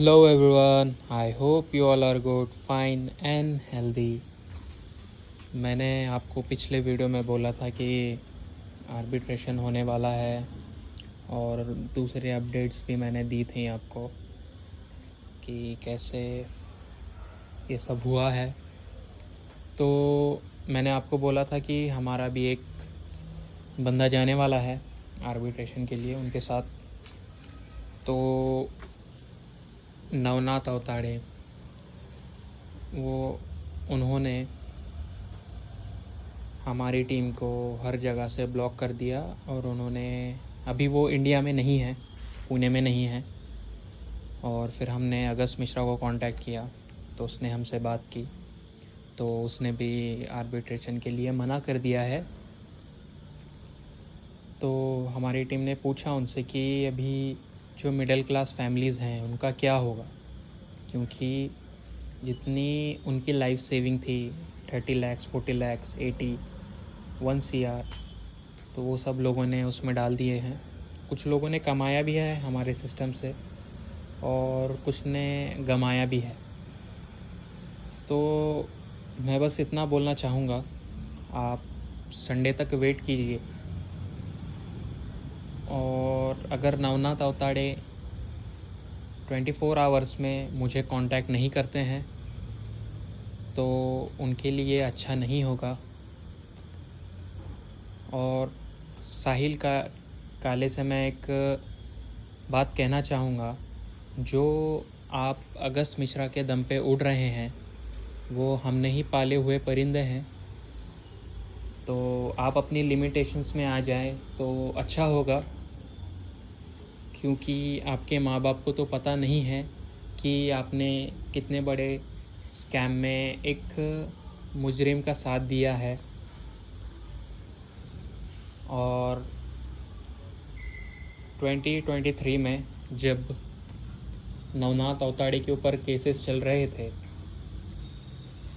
Hello everyone, I hope you all are good, fine and healthy. मैंने आपको पिछले video में बोला था कि आर्बिट्रेशन होने वाला है और दूसरे अपडेट्स भी मैंने दी थी आपको कि कैसे ये सब हुआ है। तो मैंने आपको बोला था कि हमारा भी एक बंदा जाने वाला है आर्बिट्रेशन के लिए उनके साथ। तो नवनाथ अवताड़े उन्होंने हमारी टीम को हर जगह से ब्लॉक कर दिया और उन्होंने अभी वो इंडिया में नहीं है, पुणे में नहीं है। और फिर हमने अगस्त मिश्रा को कांटेक्ट किया तो उसने हमसे बात की, तो उसने भी आर्बिट्रेशन के लिए मना कर दिया है। तो हमारी टीम ने पूछा उनसे कि अभी जो मिडिल क्लास फैमिलीज़ हैं उनका क्या होगा, क्योंकि जितनी उनकी लाइफ सेविंग थी 30 लाख 40 लाख 80 1 CR, तो वो सब लोगों ने उसमें डाल दिए हैं। कुछ लोगों ने कमाया भी है हमारे सिस्टम से और कुछ ने गमाया भी है। तो मैं बस इतना बोलना चाहूँगा, आप संडे तक वेट कीजिए। और अगर नवनाथ अवताड़े 24 आवर्स में मुझे कांटेक्ट नहीं करते हैं तो उनके लिए अच्छा नहीं होगा। और साहिल काले से मैं एक बात कहना चाहूँगा, जो आप अगस्त मिश्रा के दम पे उड़ रहे हैं वो हम नहीं पाले हुए परिंदे हैं। तो आप अपनी लिमिटेशंस में आ जाएं तो अच्छा होगा, क्योंकि आपके माँ बाप को तो पता नहीं है कि आपने कितने बड़े स्कैम में एक मुजरिम का साथ दिया है। और 2023 में जब नवनाथ अवताड़े के ऊपर केसेस चल रहे थे,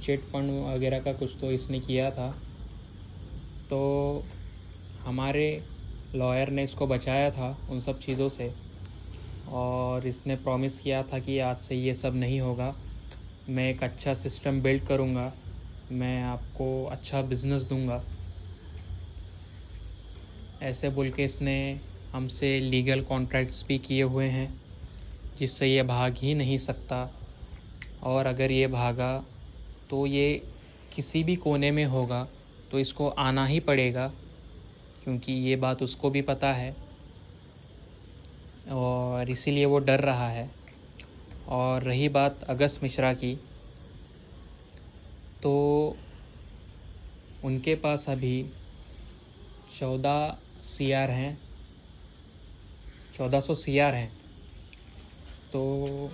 चिट फंड वगैरह का कुछ तो इसने किया था, तो हमारे लॉयर ने इसको बचाया था उन सब चीज़ों से। और इसने प्रॉमिस किया था कि आज से ये सब नहीं होगा, मैं एक अच्छा सिस्टम बिल्ड करूँगा, मैं आपको अच्छा बिज़नेस दूँगा, ऐसे बोल के इसने हमसे लीगल कॉन्ट्रैक्ट्स भी किए हुए हैं जिससे ये भाग ही नहीं सकता। और अगर ये भागा तो ये किसी भी कोने में होगा तो इसको आना ही पड़ेगा, क्योंकि ये बात उसको भी पता है और इसीलिए वो डर रहा है। और रही बात अगस्त मिश्रा की, तो उनके पास अभी 14 CR हैं, 1400 CR हैं, तो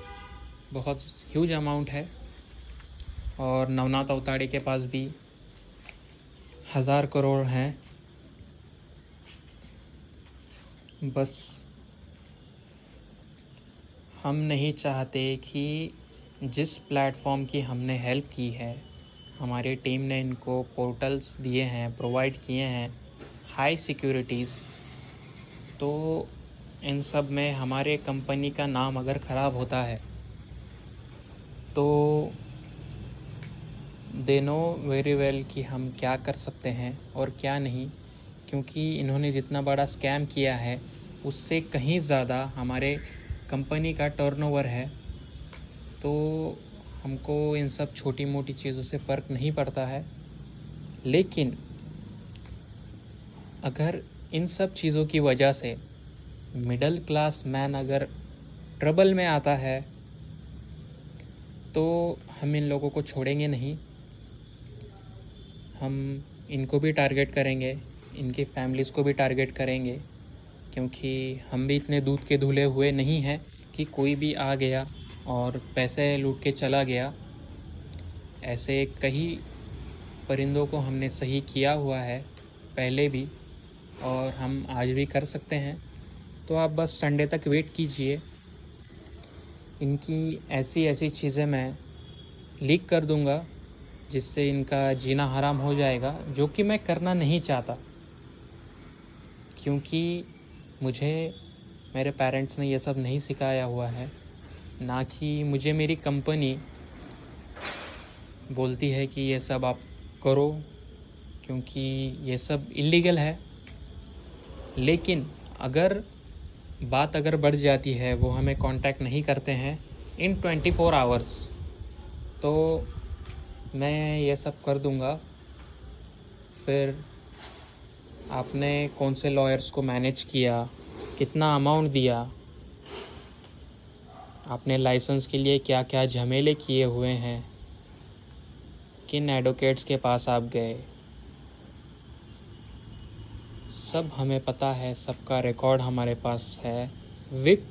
बहुत ह्यूज अमाउंट है। और नवनाथ अवताड़े के पास भी 1000 करोड़ हैं। बस हम नहीं चाहते कि जिस प्लेटफॉर्म की हमने हेल्प की है, हमारी टीम ने इनको पोर्टल्स दिए हैं, प्रोवाइड किए हैं, हाई सिक्योरिटीज़, तो इन सब में हमारे कंपनी का नाम अगर ख़राब होता है तो दे नो वेरी वेल कि हम क्या कर सकते हैं और क्या नहीं। क्योंकि इन्होंने जितना बड़ा स्कैम किया है उससे कहीं ज़्यादा हमारे कंपनी का टर्नओवर है। तो हमको इन सब छोटी मोटी चीज़ों से फ़र्क नहीं पड़ता है, लेकिन अगर इन सब चीज़ों की वजह से मिडिल क्लास मैन अगर ट्रबल में आता है तो हम इन लोगों को छोड़ेंगे नहीं। हम इनको भी टारगेट करेंगे, इनकी फैमिलीज़ को भी टारगेट करेंगे, क्योंकि हम भी इतने दूध के धुले हुए नहीं हैं कि कोई भी आ गया और पैसे लूट के चला गया। ऐसे कई परिंदों को हमने सही किया हुआ है पहले भी और हम आज भी कर सकते हैं। तो आप बस संडे तक वेट कीजिए, इनकी ऐसी ऐसी चीज़ें मैं लीक कर दूंगा जिससे इनका जीना हराम हो जाएगा, जो कि मैं करना नहीं चाहता। क्योंकि मुझे मेरे पेरेंट्स ने ये सब नहीं सिखाया हुआ है ना कि मुझे मेरी कंपनी बोलती है कि ये सब आप करो, क्योंकि ये सब इलीगल है। लेकिन अगर बढ़ जाती है, वो हमें कांटेक्ट नहीं करते हैं इन 24 आवर्स, तो मैं ये सब कर दूंगा। फिर आपने कौन से लॉयर्स को मैनेज किया, कितना अमाउंट दिया, आपने लाइसेंस के लिए क्या क्या झमेले किए हुए हैं, किन एडवोकेट्स के पास आप गए, सब हमें पता है। सबका रिकॉर्ड हमारे पास है विद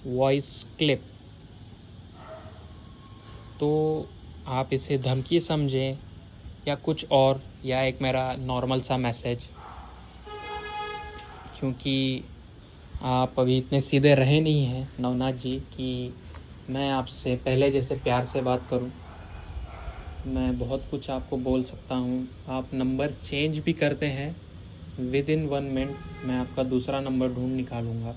वॉइस क्लिप। तो आप इसे धमकी समझें या कुछ और, या एक मेरा नॉर्मल सा मैसेज, क्योंकि आप अभी इतने सीधे रहे नहीं हैं नवनाथ जी कि मैं आपसे पहले जैसे प्यार से बात करूं। मैं बहुत कुछ आपको बोल सकता हूं। आप नंबर चेंज भी करते हैं, विद इन 1 मिनट मैं आपका दूसरा नंबर ढूंढ निकालूंगा।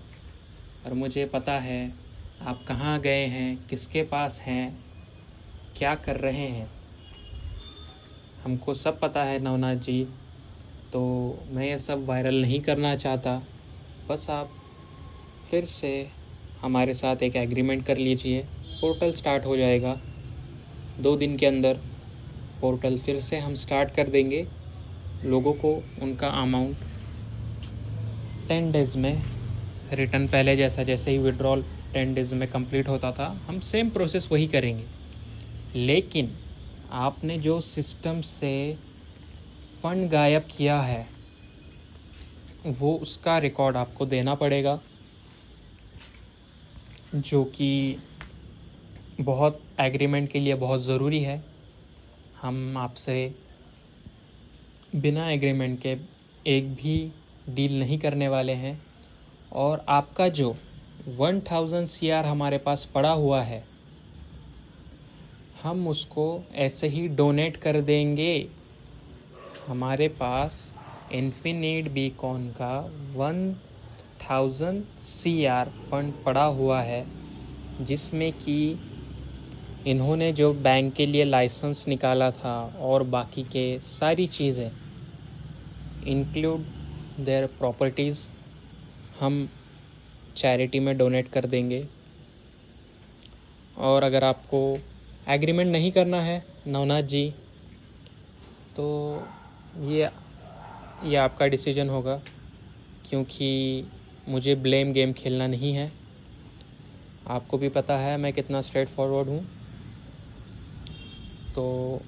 और मुझे पता है आप कहाँ गए हैं, किसके पास हैं, क्या कर रहे हैं, हमको सब पता है नवनाथ जी। तो मैं ये सब वायरल नहीं करना चाहता। बस आप फिर से हमारे साथ एक एग्रीमेंट कर लीजिए। पोर्टल स्टार्ट हो जाएगा 2 दिन के अंदर। पोर्टल फिर से हम स्टार्ट कर देंगे। लोगों को उनका अमाउंट 10 डेज़ में रिटर्न, पहले जैसे ही विड्रॉल 10 डेज़ में कंप्लीट होता था, हम सेम प्रोसेस वही करेंगे। लेकिन आपने जो सिस्टम से फ़ंड गायब किया है, वो उसका रिकॉर्ड आपको देना पड़ेगा, जो कि बहुत एग्रीमेंट के लिए बहुत ज़रूरी है। हम आपसे बिना एग्रीमेंट के एक भी डील नहीं करने वाले हैं। और आपका जो 1000 CR हमारे पास पड़ा हुआ है, हम उसको ऐसे ही डोनेट कर देंगे। हमारे पास इन्फिनिट बीकॉन का 1000 CR फंड पड़ा हुआ है, जिसमें कि इन्होंने जो बैंक के लिए लाइसेंस निकाला था और बाकी के सारी चीज़ें, इंक्लूड देयर प्रॉपर्टीज़, हम चैरिटी में डोनेट कर देंगे। और अगर आपको एग्रीमेंट नहीं करना है नवनाथ जी, तो ये आपका डिसीजन होगा, क्योंकि मुझे ब्लेम गेम खेलना नहीं है। आपको भी पता है मैं कितना स्ट्रेट फॉरवर्ड हूँ। तो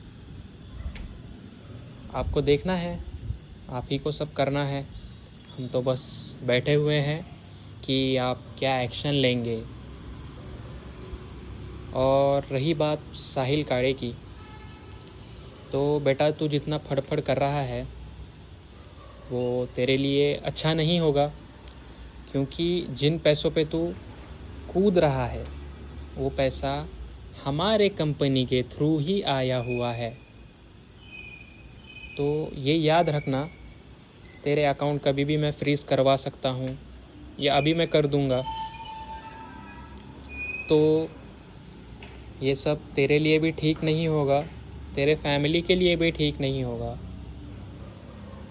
आपको देखना है, आप ही को सब करना है। हम तो बस बैठे हुए हैं कि आप क्या एक्शन लेंगे। और रही बात साहिल काड़े की, तो बेटा तू जितना फड़फड़ कर रहा है वो तेरे लिए अच्छा नहीं होगा, क्योंकि जिन पैसों पे तू कूद रहा है वो पैसा हमारे कंपनी के थ्रू ही आया हुआ है। तो ये याद रखना, तेरे अकाउंट कभी भी मैं फ्रीज़ करवा सकता हूँ, या अभी मैं कर दूँगा। तो ये सब तेरे लिए भी ठीक नहीं होगा, तेरे फैमिली के लिए भी ठीक नहीं होगा।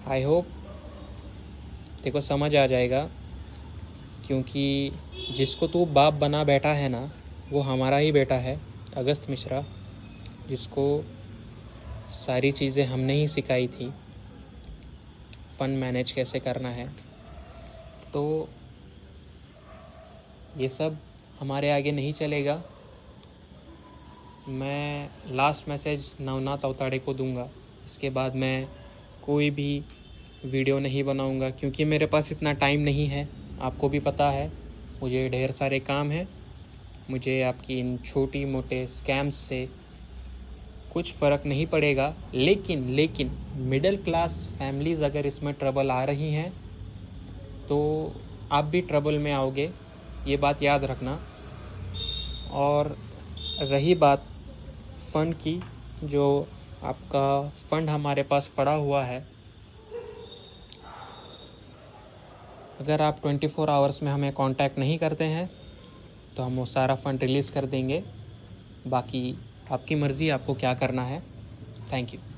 आई होप तेरे को समझ आ जाएगा, क्योंकि जिसको तू बाप बना बैठा है ना, वो हमारा ही बेटा है, अगस्त मिश्रा, जिसको सारी चीज़ें हमने ही सिखाई थी, फंड मैनेज कैसे करना है। तो ये सब हमारे आगे नहीं चलेगा। मैं लास्ट मैसेज नवनाथ अवताड़े को दूंगा, इसके बाद मैं कोई भी वीडियो नहीं बनाऊंगा, क्योंकि मेरे पास इतना टाइम नहीं है। आपको भी पता है मुझे ढेर सारे काम हैं। मुझे आपकी इन छोटी मोटे स्कैम्स से कुछ फ़र्क नहीं पड़ेगा। लेकिन मिडिल क्लास फैमिलीज़ अगर इसमें ट्रबल आ रही हैं, तो आप भी ट्रबल में आओगे, ये बात याद रखना। और रही बात फ़ंड की, जो आपका फ़ंड हमारे पास पड़ा हुआ है, अगर आप 24 आवर्स में हमें कांटेक्ट नहीं करते हैं, तो हम वो सारा फ़ंड रिलीज़ कर देंगे। बाकी आपकी मर्ज़ी, आपको क्या करना है। Thank you.